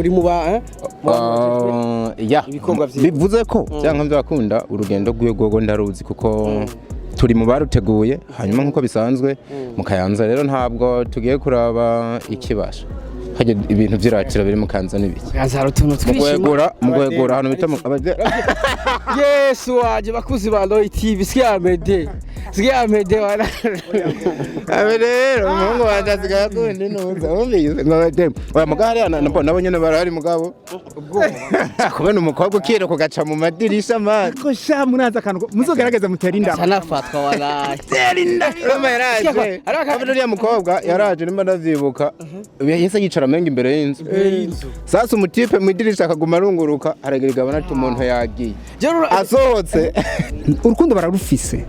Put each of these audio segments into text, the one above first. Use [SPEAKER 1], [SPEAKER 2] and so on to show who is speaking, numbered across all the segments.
[SPEAKER 1] uri mu ba
[SPEAKER 2] ya bivuze ko cyangwa byakunda urugendo rw'ego ndaruzi kuko turi mu baruteguye hanyuma nkuko bisanzwe mu Kayanza rero ntabwo tugiye kuraba ikibasha haje ibintu vyiratira biri mu Kanza n'ibiki
[SPEAKER 1] Kanza rutuntu twishima
[SPEAKER 2] mu gwegora hano bita
[SPEAKER 1] Yesu waje bakuzi ba Roy TV Amede Amede wala
[SPEAKER 2] rero mungu wandaziga kundi nuza umbize ngabate oya mugari nabo nyene barari mugabo kubena umukobwa ukira kugaca mu madirisha man
[SPEAKER 3] ko sha munaza akantu muzogerageza mutera inda
[SPEAKER 1] sanafatwa wala
[SPEAKER 2] tera inda yaraje ariko uriya mukobwa yaraje nimba ndazibuka yese yicara menga imbere y'inzu sasa umutipe mu idirisha akaguma arunguruka aragerigabana ati umuntu yagiye asohotse
[SPEAKER 3] urukundo bararufise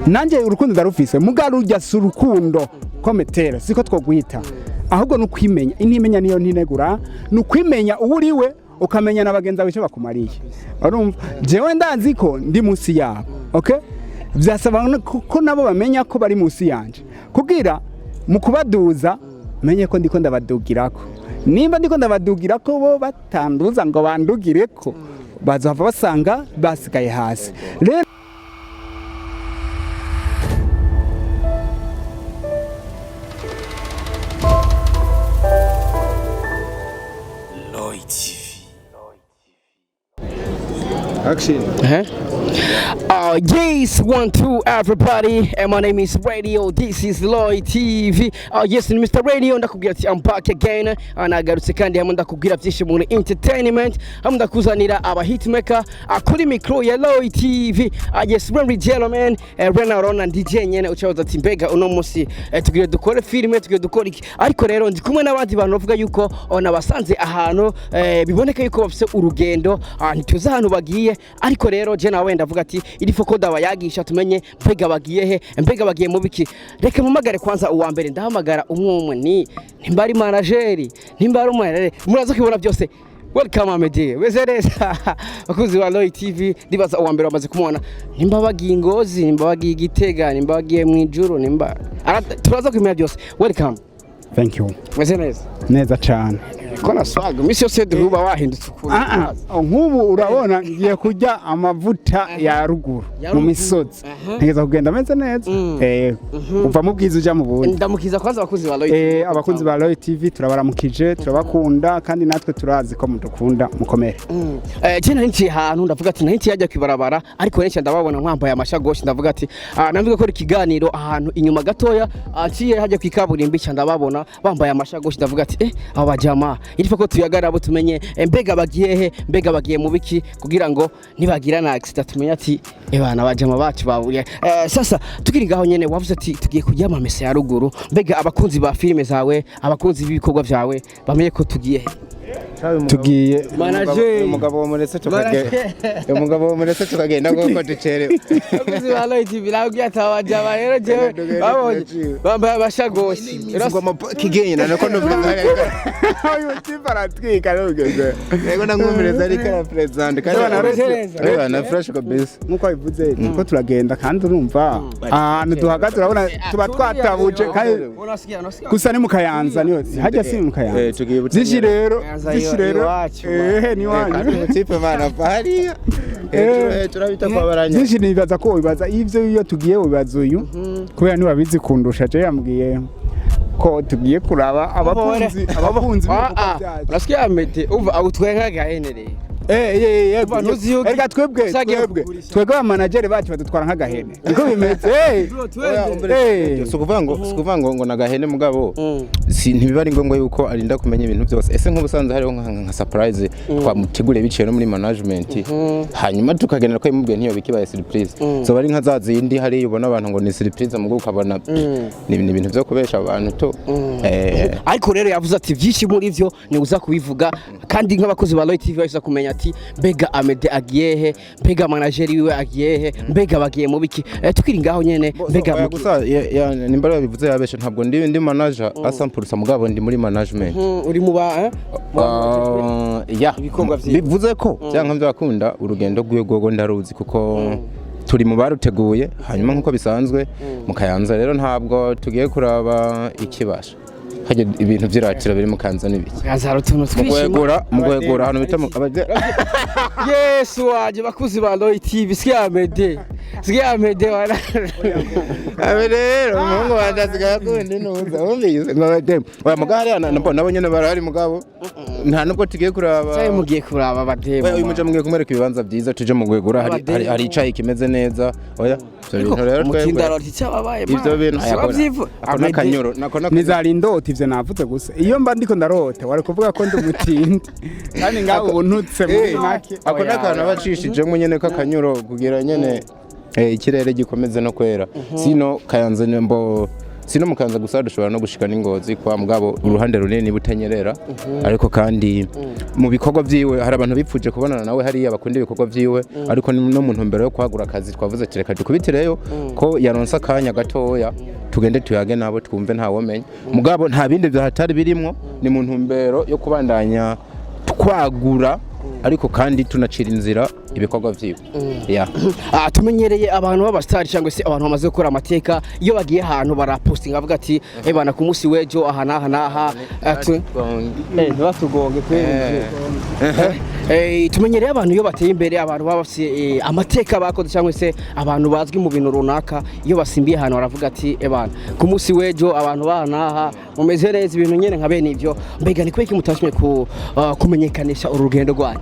[SPEAKER 3] nanje urukundo darufise mugaru rya surukundo kometera siko twogwita ahubwo nukwimenya intimenya niyo ntinegura nukwimenya uwuriwe ukamenya nabagenza bice bakumariye urumva jewe ndazi ko ndi munsi yabo okay byasaba ko nabo bamenya ko bari munsi yanje kugira mu kubaduza menye ko ndiko ndabadugirako nimba ndiko ndabadugirako bo batanduza ngo bandugireko bazava basanga basigaye hasi rero
[SPEAKER 2] action
[SPEAKER 1] yes, 1, 2, everybody, and my name is Radio, this is Loy TV. Yes, Mr. Radio, ndakubwira ati I'm back again, anagarutse kandi hamwe ndakubwira byinshi muri entertainment, hamwe ndakuzanira aba hitmaker kuri micro ya Loy TV. Yes, when gentlemen, Rena Rona DJ nyene ucaza ati mbega uno musi tugire dukore filime, tugire dukora iki, ariko rero ndi kumwe n'abandi bantu bavuga yuko nabasanze ahantu biboneka yuko bafise urugendo ntituzi ahantu bagiye, ariko rero je nawe ndavuga ati iri foko dabayagisha tumenye mbega bagiye he, mbega bagiye mu biki. Reka mumagare kwanza uwa mbere ndahamagara umwe ni nimbari manageri nimbari umwe muraza kwibona byose. Welcome Amede wezereza bakuzi wa Roy TV ndibaza uwa mbere bamaze kumubona nimba bagiye Ngozi nimba bagiye Gitega nimba bagiye mu ijuru nimba turaza kwimenya byose. Welcome.
[SPEAKER 3] Thank you.
[SPEAKER 1] Wezereza
[SPEAKER 3] neza cyane
[SPEAKER 1] kona swag misi yose duhuba wahindutse ukuri
[SPEAKER 3] nk'ubu urabona ngiye kujya amavuta ya ruguru mu misozi ntegeza kugenda ameze neza uva mu bwiza uja mu bundi
[SPEAKER 1] ndamukiza kwanza abakunzi ba Roy TV
[SPEAKER 3] abakunzi ba Roy TV turabaramukije turabakunda kandi natwe turazi ko mudukunda mukomere
[SPEAKER 1] je nari ahantu ndavuga ati nari yajya kwibarabara ariko benshi ndababona nkwambaye amashagoshi ndavuga ati namvuga ko ikiganiro ahantu inyuma gatoya aciye hajya kwikaburimbi ndababona bambaye amashagoshi ndavuga ati aba bajama irifa ko tuyagara abo tumenye mbega bagiye he, mbega bagiye mu biki kugira ngo nibagira na accident tumenye ati ebana bajama bacu baburiye. Sasa tukiri ngaho nyene wavuze ati tugiye kujya mu mese ya ruguru, mbega abakunzi ba filime zawe abakunzi b'ibikorwa byawe bamenye ko tugiye he?
[SPEAKER 3] Tugiye
[SPEAKER 1] manager
[SPEAKER 2] umugabo wo murese tukagenda ngo ducerewe
[SPEAKER 1] abakunzi ba Roy TV lagiye atawajaba rero je babonye bambaye abashagoshi
[SPEAKER 2] ngoma kigenya nako no
[SPEAKER 3] uyu Ibara twika rugeze
[SPEAKER 2] yego ndangumureza ari kara president kandi na fresh kabisa
[SPEAKER 3] nkuko bivuze niko turagenda kandi urumva ahantu duhagaze urabona tuba twatabuje kandi gusa ni mu Kayanza niyo hajya si mu Kayanza zishi rero ni wanyu
[SPEAKER 2] tipe mana pari turabita kwa baranya
[SPEAKER 3] zishi nibaza ko bibaza ivyo iyo tugiye bibaza uyu kubera ni babizi kundusha je yambwiye ko tugiye kuraba abakunzi
[SPEAKER 1] urasikia Amede uva agutwenga gahenere
[SPEAKER 3] ega twebwe amanageri bacu badutwara nk'agahene niko bimeze
[SPEAKER 2] sukuvuga ngo nagahene mugabo ntibiba ari ngombwa yuko arinda kumenya ibintu byose. Ese nk'ubusanzwe hariho nka surprise twamutegure biciye no muri management hanyuma tukagenera ko imubwiye ntiyo bikibaye surprise so bari nka zazindi hari ubona abantu ngo ni surprise mugo ukabona ni ibintu byo kubesha abantu to
[SPEAKER 1] ariko rero yavuze ati byinshi muri byo ni uza kubivuga kandi nk'abakozi ba Roy TV bashaka kumenya ati mbega Amede agiye he, mbega manageri wiwe agiye he, mbega bagiye mu biki. Tukiri ngaho nyene mbega
[SPEAKER 2] gusa nimbara bivuze yabeshe ntabwo ndi manager asampulsa mugabo ndi muri management
[SPEAKER 1] uri mu ba
[SPEAKER 2] bivuze ko cyangwa byakunda urugendo rw'ego ndaruzi kuko turi mu baruteguye hanyuma nkuko bisanzwe mu Kayanza rero ntabwo tugiye kuraba ikibasha haje ibintu vyiratira biri mu kanza n'ibiki
[SPEAKER 1] Azaro tuntu twishima
[SPEAKER 2] mugwegura hano bita
[SPEAKER 1] Yesu waje bakuzi ba Roy TV ski Amede wala
[SPEAKER 2] rero mungu wandaziga kundi nuza umbize oya mugari nabo nyene barahari mugabo nta nubwo tugiye kuraba
[SPEAKER 1] cyane mugiye kuraba abademo
[SPEAKER 2] uyu muje mugiye kumwereka ibibanza byiza tuje mu gwegura hari icayi kimeze neza oya ibintu rero
[SPEAKER 1] twebwe cyababaye
[SPEAKER 2] ivyo bintu akona kanyoro
[SPEAKER 3] nizari indota ivyo navuze gusa iyo mba ndiko ndarota wari kuvuga ko ndi umutindi kandi ngaho ubuntutse muri make
[SPEAKER 2] akona kana bacishije mu nyene kakanyoro kugira nyene ikirere gikomeze no kwera sino kayanze nembo sino mukanza gusa dushobora no gushika n'ingozi kwa mugabo uruhande runini butanyerera ariko kandi mu bikorwa vyiwe hari abantu bipfuje kubonana nawe hari abakunda ibikorwa vyiwe ariko no mu ntumbero yo kwagura akazi twavuze tireka dukubitireyo ko yaronsa kanya gatoya tugende tuyage nabo twumve nta womenya mugabo nta bindi byahatari birimwo ni mu ntumbero yo kubandanya twagura ariko kandi tunacira inzira ibikorwa vyiwe
[SPEAKER 1] tumenyereye abantu b'abastari cyangwa se abantu bamaze gukora amateka iyo bagiye ahantu barapostinga bavuga ati bana ku munsi wejo aha naha ntibatugonge tumenyereye abantu iyo bateye imbere abantu baba bafite amateka bakoze cyangwa se abantu bazwi mu bintu runaka iyo basimbiye ahantu baravuga ati bana ku munsi wejo abantu bahanaha mumeze neza ibintu nyene nka bene ivyo mbega ni kweki mutashimye kumenyekanisha urugendo rwanyu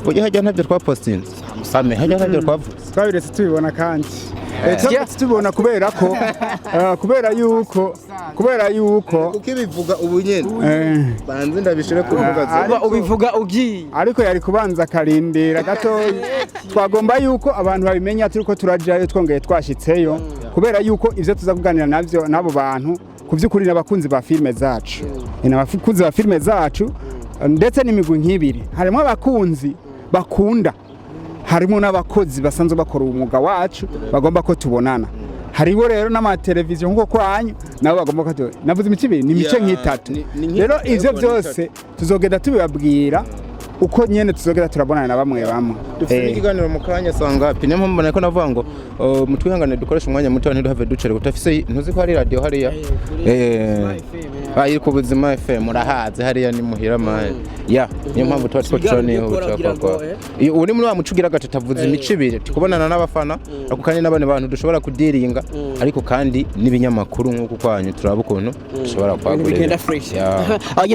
[SPEAKER 2] ujye hajya ntabyo twapostinze same hajya ntabyo twavuze
[SPEAKER 3] twabiretse tubibona kandi tubibona kubera yuko
[SPEAKER 2] ukibivuga ubu nyene banze ndabishire ku mbuga
[SPEAKER 1] ubivuga ugiye
[SPEAKER 3] ariko yari kubanza karindira gato twagomba yuko abantu babimenya turiko turajayo twongeye twashitseyo kubera yuko ivyo tuzakuganira navyo nabo bantu kuvyukuri n'abakunzi ba filme zacu n'abakunzi ba filme zacu ndetse n'imigwi nk'ibiri harimo abakunzi bakunda harimo n'abakozi basanzwe bakora umwuga wacu bagomba ko tubonana hariho rero n'amateleviziyo nkuko kwanyu nabo bagomba ko navuze imicibiri ni mice nk'itatu rero ivyo byose tuzogenda tubibabwira uko nyene tuzogera turabonana na bamwe
[SPEAKER 2] dufite ikiganiro mu kanya sanga pine mpambana ko navuga ngo mutwihangane dukoresha umwanya muto ntiduhave ducere gutafise ntuzi ko hari radio hariya iri ku Buzima FM urahaze hariya ni muhira maye niyo mpamvu tuba twaconiyeho ucakwa uri muri wa mucugira gatatavuze imicibire tukubonana n'abafana ariko kandi n'abane bantu dushobora kudiringa ariko kandi n'ibinyamakuru nk'uko kwanyu turaba ukuntu dushobora kwagurira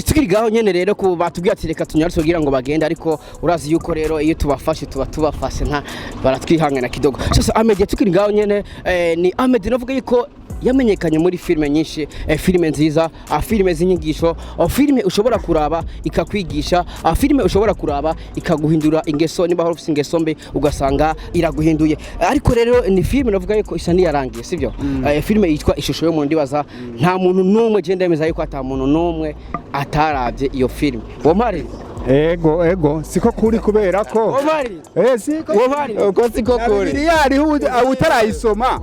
[SPEAKER 1] tukirigaho nyene rero ku batubwiye ati reka tunyarutse kugira ngo bagende ariko urazi yuko rero iyo tubafashe tubafashe nta baratwihangana kidogo sasa Amede tukirigaho nyene ni Amede navuga yuko yamenyekanye muri filme nyinshi filme nziza filme z'inyigisho filme ushobora kuraba ikakwigisha filme ushobora kuraba ikaguhindura ingeso niba ufite ingeso mbe ugasanga iraguhinduye ariko rero ni filme navuga yuko isa niyarangiye sivyo filme yitwa ishusho y'umuntu ndibaza nta muntu numwe je ndemeza yuko ata muntu numwe ataravye iyo filme bomari
[SPEAKER 3] ego siko kuri kubera ko
[SPEAKER 2] siko kuri
[SPEAKER 3] yari utarayisoma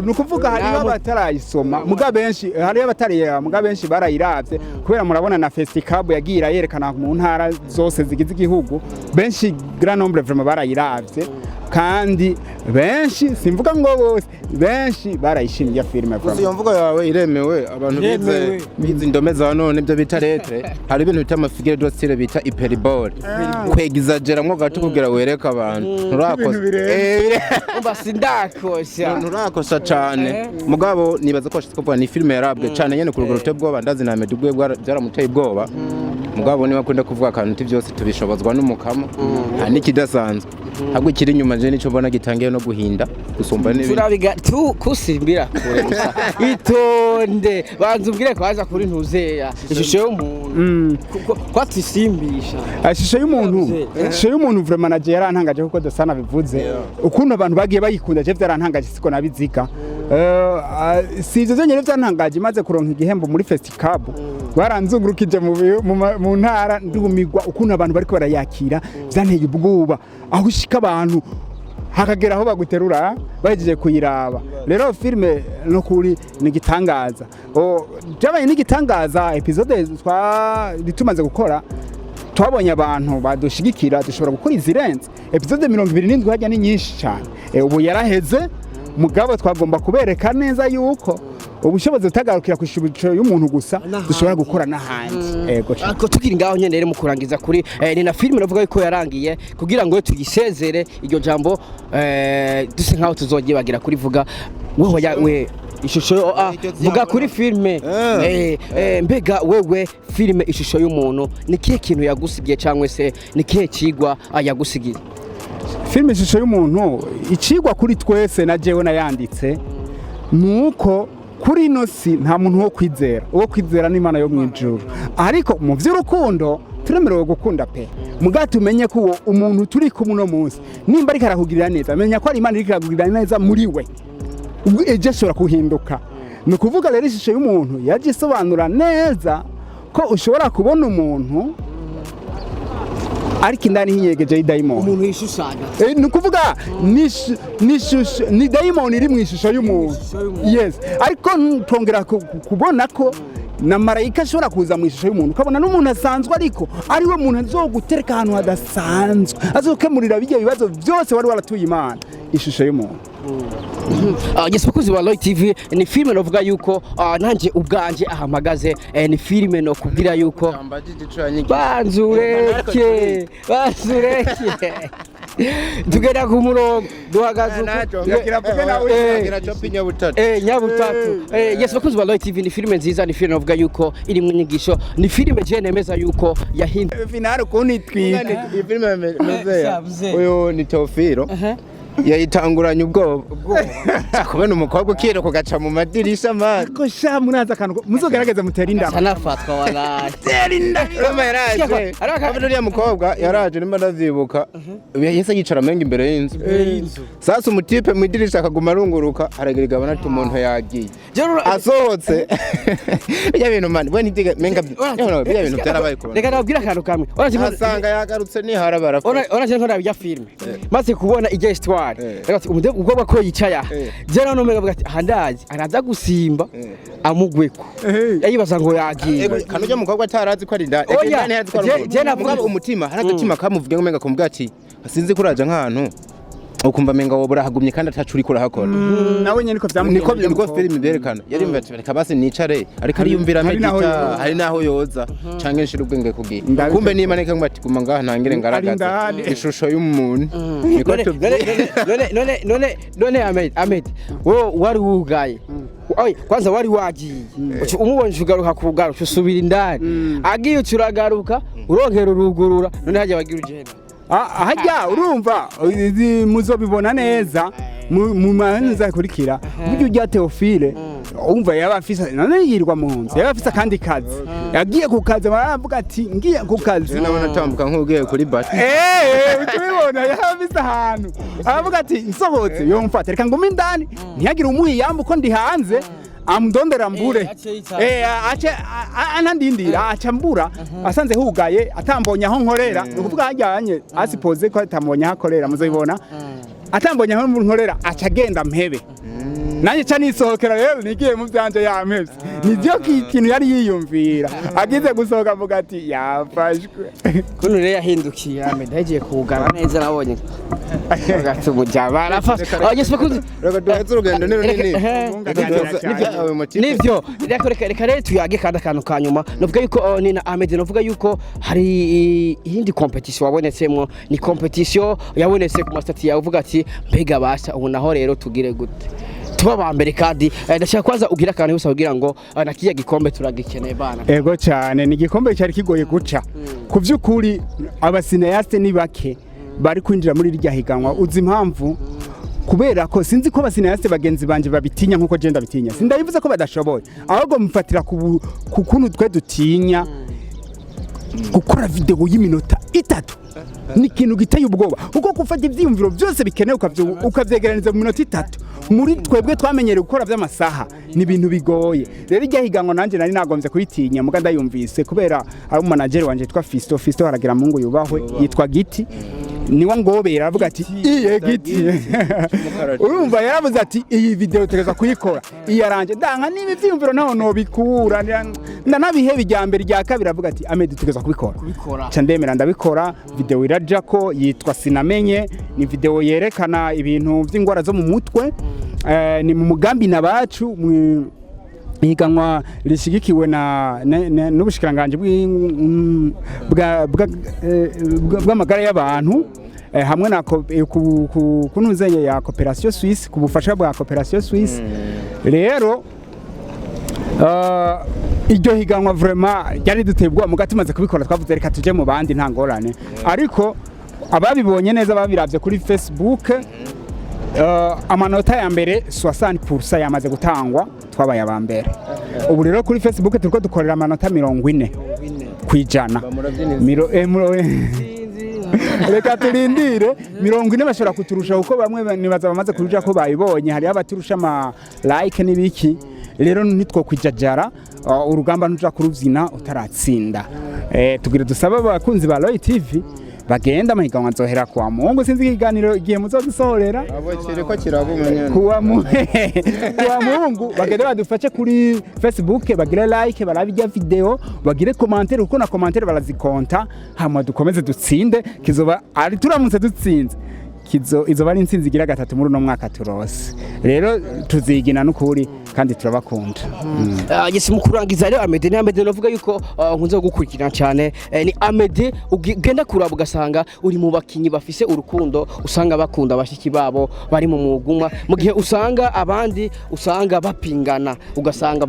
[SPEAKER 3] nukuvuga hariho abatarayisoma muga benshi hariho abatariya muga benshi barayiravye kubera murabona na festival yagira yerekana mu ntara zose zigize igihugu benshi grand nombre vraiment barayiravye kandi benshi simvuga ngo bose benshi barayishimiye filme
[SPEAKER 2] vraiment iyo mvuga yawe iremewe abantu bize indome za none byo bita lettre hari ibintu bita amafigure de style bita hyperbole kwegizagera mwo gato kugira wereka abantu nturakoze
[SPEAKER 1] umba sindakosha
[SPEAKER 2] nturakosa cyane mugabo nibaza ko ashitse ni filme yarabwe cyane nyene ku rugero rutebwoba ndazi na Amede byaramuteye ubwoba mugabo niba akunda kuvuga akantu byose tubishobozwa n'umukamo nta nikidasanzwe ahubwo kiri inyuma je nico mbona gitangiye no guhinda gusumba n'ibindi
[SPEAKER 1] turabiga kusimbira kure gusa itonde banzubwire ko aza kuri ntuzeya ishusho y'umuntu kwatisimbisha
[SPEAKER 3] ishusho y'umuntu vraiment naje yarantangaje kuko dosana bivuze ukuntu abantu bagiye bayikunda je byarantangaje siko nabiziga sivyo nyene byantangaje maze kuronka igihembo muri festival baranzungurukije mu ntara ndumigwa ukuntu abantu bariko barayakira byanteye ubwoba aho ushika abantu hakagera aho baguterura bahejeje kuyiraba rero filme no kuri nigitangaza byabaye nigitangaza episode tumaze gukora twabonye abantu badushigikira dushobora gukora izirenze episode 27 hajya ni nyinshi cyane ubu yaraheze mugabo twagomba kubereka neza yuko ubushobozi utagarukira ku ishusho y'umuntu gusa dushobora gukora n'ahandi yego
[SPEAKER 1] ariko tukiri ngaho nyene rero mu kurangiza kuri ni na filime navuga ko yarangiye kugira ngo tugisezere iryo jambo duse nkaho tuzogibagira kuri vuga we ishusho vuga kuri filime mbega wewe filime ishusho y'umuntu ni kihe kintu yagusigiye cyangwa se ni kihe kigwa yagusigiye?
[SPEAKER 3] filime ishusho y'umuntu icigwa kuri twese na jewe nayanditse nuko kuri ino si nta muntu wo kwizera n'Imana yo mwijuru, ariko mu by'urukundo turemerewe gukunda pe muga tumenye ko umuntu turi kumwe no munsi nimba ariko arakugirira neza menya ko ari Imana iri kugirira neza muri we ejo ashobora kuhinduka. Ni ukuvuga rero ishusho y'umuntu yaje isobanura neza ko ushobora kubona umuntu ariko indani hinyegeje idayimoni,
[SPEAKER 1] umuntu yishushanya
[SPEAKER 3] ni ukuvuga ni dayimoni iri mu ishusho y'umuntu. Yes, ariko tongera kubona ko na marayika ashobora kuza mu ishusho y'umuntu ukabona n'umuntu asanzwe ariko ari we muntu azogutereka ahantu hadasanzwe azokemurira bijye bibazo byose wari waratuye Imana. Ishusho y'umuntu
[SPEAKER 1] Yes, bakozi wa Roy TV ni filime novuga yuko nanje ubwanje ahamagaze ni filime no kugira yuko banzureke tugera ku murongo duhagaze nyabutatu. Yes, bakozi wa Roy TV ni filime nziza, ni filime novuga yuko iri mu nyigisho, ni filime je nemeza yuko yahinduye
[SPEAKER 3] finale kuni twika.
[SPEAKER 2] Iyi filime meze uyo ni Teofilo yayitanguranye ubwoba kubona umukobwa ukira kugaca mu madirisha man
[SPEAKER 3] ko sha munaza kantu muzogerageza mutera inda
[SPEAKER 1] sanafatwa walahi
[SPEAKER 3] tera inda
[SPEAKER 2] yaraje abana uriya mukobwa yaraje nimba ndazibuka yese yicara menga imbere y'inzu sasa umutipe mu idirisha akaguma arunguruka aragiriga abana ati umuntu yagiye asohotse bijya bintu man we ntiga menga bijya bintu byarabaye kubona
[SPEAKER 1] reka nabwira akantu kamwe
[SPEAKER 2] asanga yagarutse ni harabara
[SPEAKER 1] ona je ntora bijya filime maze kubona ijya histoire umukobwa ko yicaye jera no mega bugati handazi araza gusimba amugweko yayibaza ngo yagiye
[SPEAKER 2] kanujya mukobwa atarazi ko ari ndani je navuga umutima haragatima kamuvuge ngo menga kumbwati sinzi kuraja nk'ahantu ukumva menga wo burahagumye kandi atacuri kurahakora
[SPEAKER 3] nawe nyene
[SPEAKER 2] niko filime berekana yari mbatereka basi nicare ariko ariyumvira medita hari naho yoza canke nshira ubwenge kugira kumbe ni maneka ngwati kuma ngaha ntangire ngaragaza ishusho y'umuntu niko none Amede wo wari wugaye kwanza wari wagiye umubonje ugaruka kugaruka usubira indani agiye ucuragaruka uronkera urugurura none hajya bagira ugenda
[SPEAKER 3] hajya urumva muzobibona neza mu manza kurikira buryo ujya Teofile umva yaba afisa none yirwa mu nzu yaba afisa kandi kazi yagiye ku kazi baravuga ati ngiye ku kazi
[SPEAKER 2] nabona tambuka nk'ugiye kuri bati
[SPEAKER 3] utubibona yaba afisa ahantu aravuga ati nsohotse yo mfata reka ngume indani ntiyagire umuyamba uko ndi hanze amdondera mbure ace anandindira acambura asanze hugaye atambonye aho nkorera ukuvuga hajyanye asipoze ko atambonye akorera muzobibona atambonye aho nkorera acagenda mpebe nanye ca nisohokera rero nigiye mu byanje yampevye nivyo kintu yari yiyumvira agize gusohoka avuga ati yafashwe
[SPEAKER 1] kuno rero yahindukiye Amede yagiye kugara neza nabonye gatumujaba arafasha Yes, bakozi
[SPEAKER 2] rega duheze urugendo
[SPEAKER 1] nivyo reka rero tuyage kandi akantu kanyuma novuga yuko ni na Amede novuga yuko hari iyindi competition wabonetsemwo ni competition yabonetse ku mastati yawe uvuga ati mbega basha ubu naho rero tugire gute tuba mbere kandi ndashaka kwanza ugira akantu yose kugira ngo nakiya gikombe turagikeneye bana.
[SPEAKER 3] Ego cyane ni gikombe cyari kigoye guca ku byukuri abasineyaste ni bake bari kwinjira muri rya higanwa uzi impamvu kubera ko sinzi ko abasineyaste bagenzi banje babitinya nkuko je ndabitinya sindayivuze ko badashoboye ahubwo mufatira ku kuntu twe dutinya gukora video y'iminota 3 ni kintu giteye ubwoba uko gufata ivyiyumviro byose bikenewe ukavyegeraniriza mu minota 3 muri twebwe twamenyere gukora by'amasaha ni ibintu bigoye rero ijya higango nanje nari nagombye kubitinya muga ndayumvise kubera ari manager wanje twa Fisto haragira mungu yubahwe yitwa Giti niwe ngobera avuga ati iye Giti urumva yaravuze ati iyi video tegeza kuyikora iyaranje ndanka nibi vyiyumviro naho no bikura ndanabihe bijyambere rya kabiri avuga ati Amede tegeza kubikora ca ndemera ndabikora video irajako yitwa Sinamenye ni video yerekana ibintu by'ingwara zo mu mutwe ni mu mugambi nabacu ihiganwa rishigikiwe n'ubushikiranganje bw'amagara y'abantu hamwe na kunuzeye ya Coopération Suisse ku bufasha bwa Coopération Suisse rero iryo higanwa vraiment ryari dutebwa mu gati maze kubikora twavuze reka tuje mu bandi nta ngorane ariko ababibonye neza babiravye kuri Facebook amanota ya mbere 60% yamaze gutangwa twabaye abambere ubu rero kuri Facebook turiko dukorera amanota 40 kwijana reka turindire 40 bashobora kuturusha kuko bamwe nibaza bamaze kuruja ko bayibonye hari abaturusha ama like nibiki rero nitwo kwijajara urugamba ntuja kuruvyina utaratsinda tugire dusaba abakunzi ba Roy TV bagenda amahiganwa nzohera kwa Mungu sinzi ikiganiro igihe muzogisohorera
[SPEAKER 2] abakire ko kirabumenye
[SPEAKER 3] kwa Mungu bagenda badufashe kuri Facebook bagire like barabijya video bagire commentaire uko na commentaire barazikonta hama dukomeze dutsinde kizoba ari turamutse dutsinze izoba ari intsinzi igira gatatu muri uno mwaka turose rero tuzigina n'ukuri kandi turabakunda
[SPEAKER 1] yesi mukurangiza rero Amede ni Amede navuga yuko nkunze gukurikirana cyane ni Amede ugenda kuraba ugasanga uri mu bakinyi bafise urukundo usanga bakunda bashiki babo bari mu muguma mu gihe usanga abandi usanga bapingana ugasanga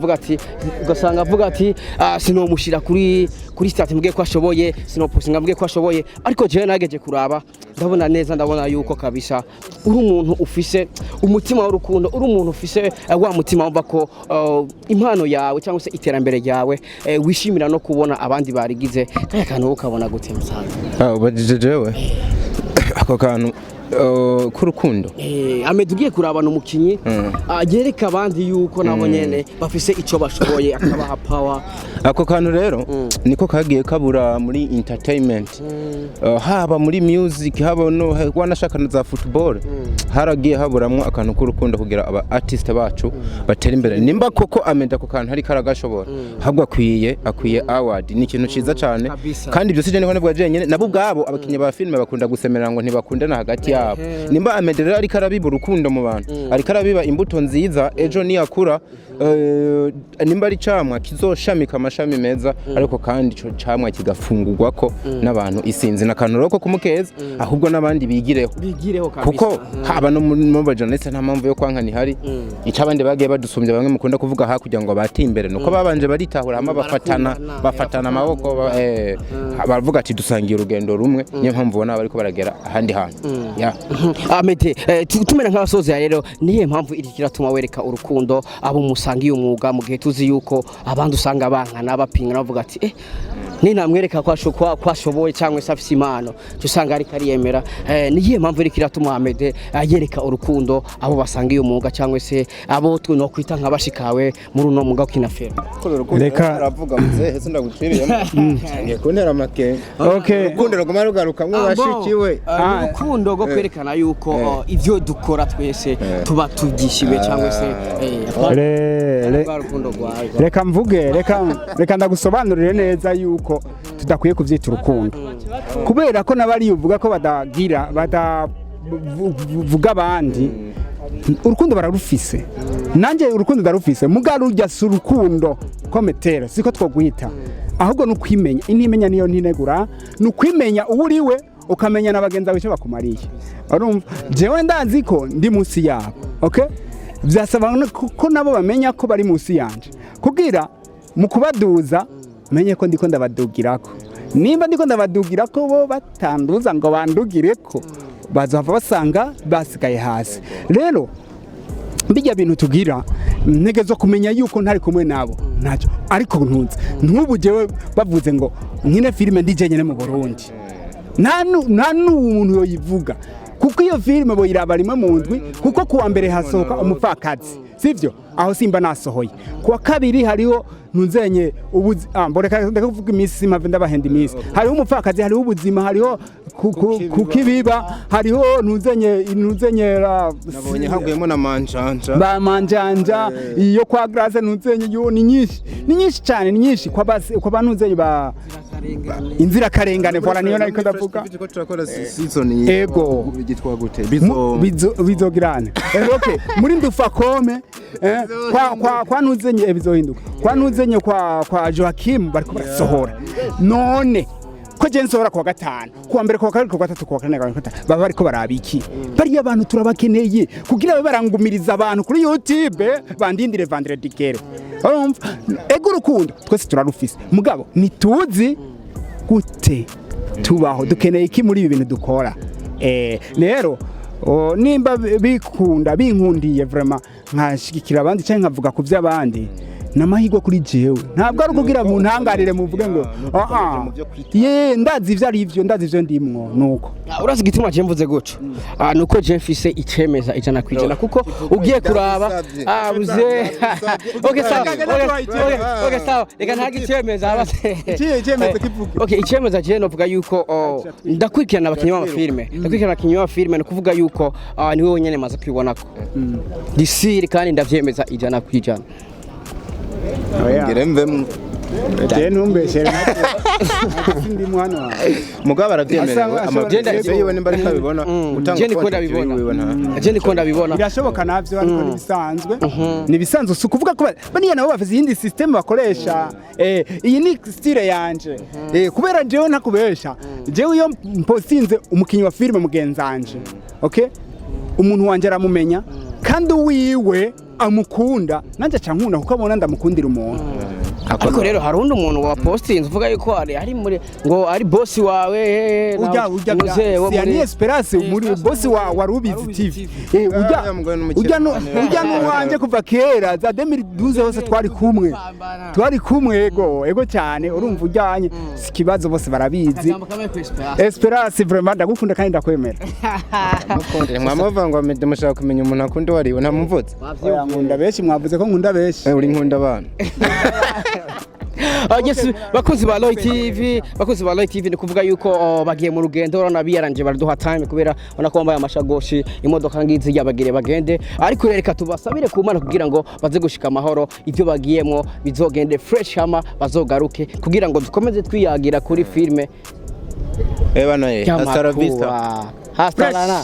[SPEAKER 1] avuga ati sinomushira kuri stat mbwe ko ashoboye sinopostinga mbwe ko ashoboye ariko je nageje kuraba ndabona neza ndabona yuko kabisa uri umuntu ufise umutima w'urukundo uri umuntu ufise wa mutima wumva ko impano yawe cyangwa se iterambere ryawe wishimira no kubona abandi barigize kaya kantu ukabona gute musanze
[SPEAKER 2] ubajije jewe ako kantu k'urukundo
[SPEAKER 1] Amede ugiye kurabana umukinyi agereka abandi yuko nabo nyene bafise ico bashoboye akabaha power
[SPEAKER 2] ako kantu rero niko kagiye kabura muri entertainment haba muri music haba no wanashaka na za football haragiye haburamwo akantu k'urukundo kugira aba artist bacu batera imbere nimba koko Amede ako kantu hari karagashobora habwa akwiye award ni ikintu ciza cyane kandi byose je niko jenyene nabo ubwabo abakinyi ba filme bakunda gusemerera ngo ntibakundana hagati yabo nimba Amede rero ari karabiba urukundo mu bantu ari karabiba imbuto nziza ejo niyakura nimba ari camwa kizoshamika amashami meza ariko kandi ico camwa kigafungurwa ko n'abantu isinzi nakantu roko kumukeza ahubwo nabandi bigireho
[SPEAKER 1] kabisa
[SPEAKER 2] kuko haba no mu bajournaliste nta mpamvu yo kwankana ihari icabandi bagiye badusumbye bamwe mukunda kuvuga ha kugira ngo batimbere nuko babanje baritahura hama bafatana amaboko baravuga ati dusangiye urugendo rumwe niyo mpamvu ubona bariko baragera ahandi hantu
[SPEAKER 1] Amede tumena nk'abasoza rero niye mpamvu iri kiratuma wereka urukundo abo musangiye umwuga mu gihe tuzi yuko abandi usanga bankana bapingana bavuga ati ni namwereka ko ashoboye cyangwa se afise impano usanga ari kariyemera niye mpamvu iri kiratuma Amede yereka urukundo abo basangiye umwuga cyangwa se abo no kwita nk'abashikawe muri uno mwuga kinafera
[SPEAKER 2] reka aravuga muze hese ndaguciriye ngiye kuntera make urukundo ruguma rugarukamwe bashikiwe
[SPEAKER 1] urukundo go kwerekana yuko ivyo dukora twese tuba tugishiwe cyangwa se
[SPEAKER 3] reka mvuge reka ndagusobanurire neza yuko tudakwiye kuvyita urukundo kubera ko nabari uvuga ko badavuga abandi urukundo bararufise nanje urukundo darufise mugaru rya surukundo kometera siko twogwita ahubwo nukwimenya inimenya niyo ntinegura nukwimenya uburiwe ukamenya nabagenza bice bakumariye urumva jewe ndazi ko ndi munsi yabo okay byasaba ko nabo bamenya ko bari munsi yanje kugira mu kubaduza menye ko ndiko ndabadugirako nimba ndiko ndabadugirako bo batanduza ngo bandugireko bazava basanga basigaye hasi rero bijya bintu tugira ntegezo kumenya yuko ntari kumwe nabo ntacyo ariko ntunze ntubu jewe bavuze ngo nkine filime ndije nyene mu Burundi nta n'umuntu yoyivuga kuko iyo filime boyiraba rimwe mu ndwi kuko kuwa mbere hasohoka umupfakazi sivyo aho simba nasohoye kuwa kabiri hariho ntunzenye mboreka ndakuvuga imisi simave ndabahenda imisi hariho umupfakazi hariho ubuzima hariho kukibiba hariho ntuzenyera
[SPEAKER 2] nabonye haguyemo na manjanja
[SPEAKER 3] ba manjanja iyo kwa Grace ntuzenye yo ni nyinshi cyane ni nyinshi kwa bantuzenye ba inzira karengane vora niyo nariko ndavuga
[SPEAKER 2] ko turakora season
[SPEAKER 3] ego
[SPEAKER 2] gitwa gute
[SPEAKER 3] bizogirane okay muri ndufa kome kwa ntuzenye bizohinduka kwa ntuzenye kwa Joachim bariko barasohora none ko je nsohora kwa gatanu kuwa mbere kwa kabiri kwa gatatu kwa kane kwa gatanu baba bariko barabiki bari abantu turabakeneye kugira barangumiriza abantu kuri YouTube bandindire vendredi kere ego rukundo twese turarufise mugabo nituzi gute tubaho dukeneye iki muri ibi bintu dukora rero nimba bikunda binkundiye vraiment nkashigikira abandi cyangwa nkavuga ku by'abandi namahirwe kuri jewe ntabwo ari kugira mu ntangarire muvuge ngo ndazi ivyo ari ivyo ndazi ivyo ndimwo nuko
[SPEAKER 1] urazi gituma je mvuze guco nuko je mfise icemeza 100% kuko ugiye kuraba uze okay sawa reka ntaga icemeza abase
[SPEAKER 3] icemeza kivuga
[SPEAKER 1] okay icemeza je novuga yuko ndakwikirana abakinyi b'amafilme no kuvuga yuko niwe wonyene maze kwibonako disiri kandi ndavyemeza 100%.
[SPEAKER 2] Ngeremvemo
[SPEAKER 3] numbeshere ndi mwana wa
[SPEAKER 2] mugabo aravyemerewe amagenda yiwe nimba ariko abibona utanga
[SPEAKER 1] je ndiko ndabibona
[SPEAKER 3] birashoboka navyo ariko nibisanzwe sukuvuga ko baniya nabo bafise iyindi system bakoresha iyi ni style yanje kubera jewe ntakubesha jewe iyo mposinze umukinyi wa filme mugenzanje okay umuntu wanje aramumenya kandi wiwe amukunda nanje cankunda kuko abona ndamukundira umuntu
[SPEAKER 1] ariko rero hari undi umuntu wa postinze uvuga yuko ari muri ngo ari boss wawe
[SPEAKER 3] ujya ni Esperance muri boss wa Rubizi TV ujya nuwanje kuva kera za 2012 hose twari kumwe ego cyane urumva ujyanye sikibazo bose barabizi Esperance vraiment ndagukunda kandi ndakwemera
[SPEAKER 2] mwamava ngo Amede mushaka kumenya umuntu akunda wariwe ntamuvutse
[SPEAKER 3] nkunda benshi mwavuze ko nkunda benshi
[SPEAKER 2] uri nkunda abana
[SPEAKER 1] yes bakozi ba Roy TV ni kuvuga yuko bagiye mu rugendo urana biyaranje baraduha time kubera onako bambaye amashagoshi imodoka ngizi yabagire bagende ariko reka tubasabire ku Mana kugira ngo baze gushika amahoro ivyo bagiyemo bizogende fresh hama bazogaruke kugira ngo dukomeze twiyagira kuri filme
[SPEAKER 2] hasta la vista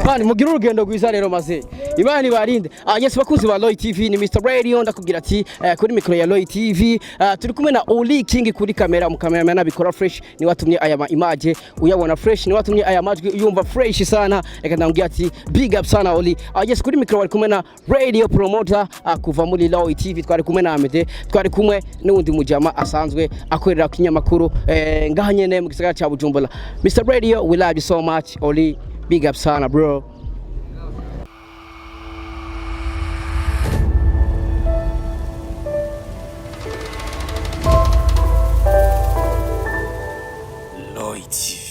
[SPEAKER 1] Pani mugira urugendo rwiza rero maze Imana ibarinde yes bakuzi ba Roy TV ni Mr Radio ndakubwira ati kuri micro ya Roy TV turi kumwe na Oli King kuri kamera mu cameraman abikora fresh ni watumye aya image uyabona fresh ni watumye aya majwi uyumva fresh sana reka ndambwira ati big up sana Oli yes kuri micro wari kumwe na radio promoter kuva muri Roy TV twari kumwe na Amede twari kumwe n'undi mujama asanzwe akorera ku kinyamakuru ngaha nyene mu gisagara cha Bujumbura Mr Radio we love you so much Oli. Big up sana bro. Lloyd.